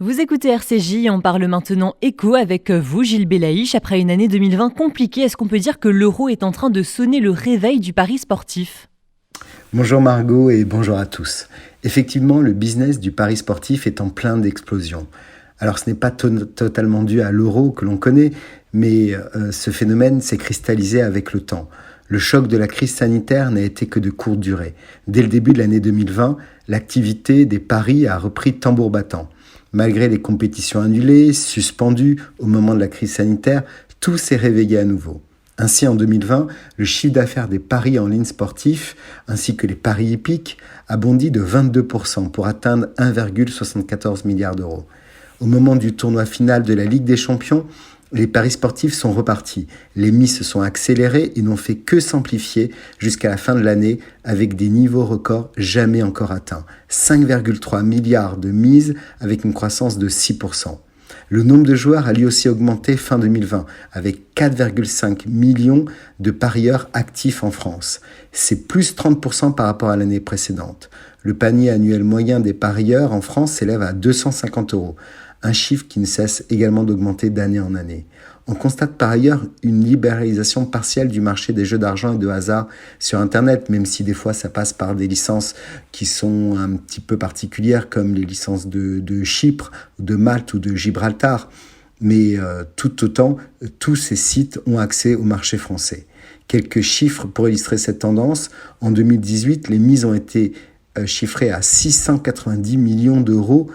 Vous écoutez RCJ, on parle maintenant éco avec vous, Gilles Belaïch. Après une année 2020 compliquée, est-ce qu'on peut dire que l'euro est en train de sonner le réveil du pari sportif ? Bonjour Margot et bonjour à tous. Effectivement, le business du pari sportif est en pleine explosion. Alors ce n'est pas totalement dû à l'euro que l'on connaît, mais ce phénomène s'est cristallisé avec le temps. Le choc de la crise sanitaire n'a été que de courte durée. Dès le début de l'année 2020, l'activité des paris a repris tambour battant. Malgré les compétitions annulées, suspendues au moment de la crise sanitaire, tout s'est réveillé à nouveau. Ainsi, en 2020, le chiffre d'affaires des paris en ligne sportifs, ainsi que les paris hippiques, a bondi de 22% pour atteindre 1,74 milliard d'euros. Au moment du tournoi final de la Ligue des Champions, les paris sportifs sont repartis. Les mises se sont accélérées et n'ont fait que s'amplifier jusqu'à la fin de l'année avec des niveaux records jamais encore atteints. 5,3 milliards de mises avec une croissance de 6%. Le nombre de joueurs a lui aussi augmenté fin 2020, avec 4,5 millions de parieurs actifs en France. C'est plus 30% par rapport à l'année précédente. Le panier annuel moyen des parieurs en France s'élève à 250 €, un chiffre qui ne cesse également d'augmenter d'année en année. On constate par ailleurs une libéralisation partielle du marché des jeux d'argent et de hasard sur Internet, même si des fois ça passe par des licences qui sont un petit peu particulières, comme les licences de Chypre, de Malte ou de Gibraltar. Mais tout autant, tous ces sites ont accès au marché français. Quelques chiffres pour illustrer cette tendance. En 2018, les mises ont été chiffrées à 690 millions d'euros,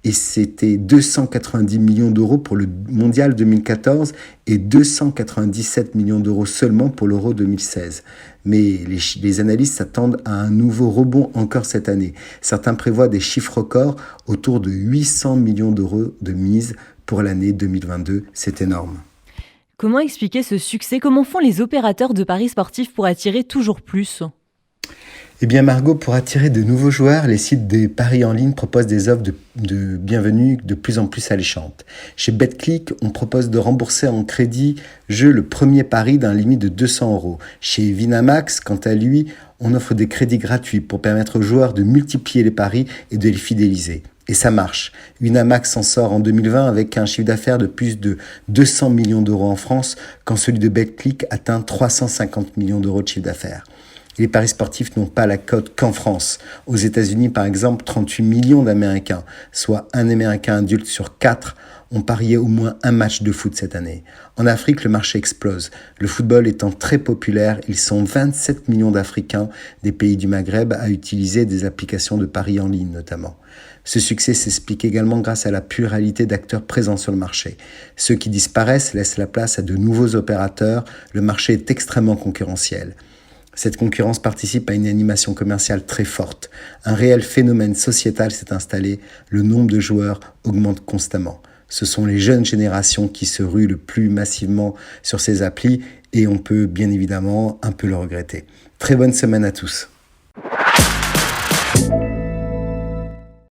et c'était 290 millions d'euros pour le mondial 2014 et 297 millions d'euros seulement pour l'Euro 2016. Mais les analystes s'attendent à un nouveau rebond encore cette année. Certains prévoient des chiffres records autour de 800 millions d'euros de mise pour l'année 2022. C'est énorme. Comment expliquer ce succès ? Comment font les opérateurs de paris sportifs pour attirer toujours plus ? Eh bien Margot, pour attirer de nouveaux joueurs, les sites des paris en ligne proposent des offres de bienvenue de plus en plus alléchantes. Chez Betclic, on propose de rembourser en crédit jeu le premier pari d'un limite de 200 €. Chez Winamax, quant à lui, on offre des crédits gratuits pour permettre aux joueurs de multiplier les paris et de les fidéliser. Et ça marche. Winamax s'en sort en 2020 avec un chiffre d'affaires de plus de 200 millions d'euros en France, quand celui de Betclic atteint 350 millions d'euros de chiffre d'affaires. Les paris sportifs n'ont pas la cote qu'en France. Aux États-Unis, par exemple, 38 millions d'Américains, soit un Américain adulte sur 4, ont parié au moins un match de foot cette année. En Afrique, le marché explose. Le football étant très populaire, ils sont 27 millions d'Africains des pays du Maghreb à utiliser des applications de paris en ligne notamment. Ce succès s'explique également grâce à la pluralité d'acteurs présents sur le marché. Ceux qui disparaissent laissent la place à de nouveaux opérateurs. Le marché est extrêmement concurrentiel. Cette concurrence participe à une animation commerciale très forte. Un réel phénomène sociétal s'est installé, le nombre de joueurs augmente constamment. Ce sont les jeunes générations qui se ruent le plus massivement sur ces applis et on peut bien évidemment un peu le regretter. Très bonne semaine à tous.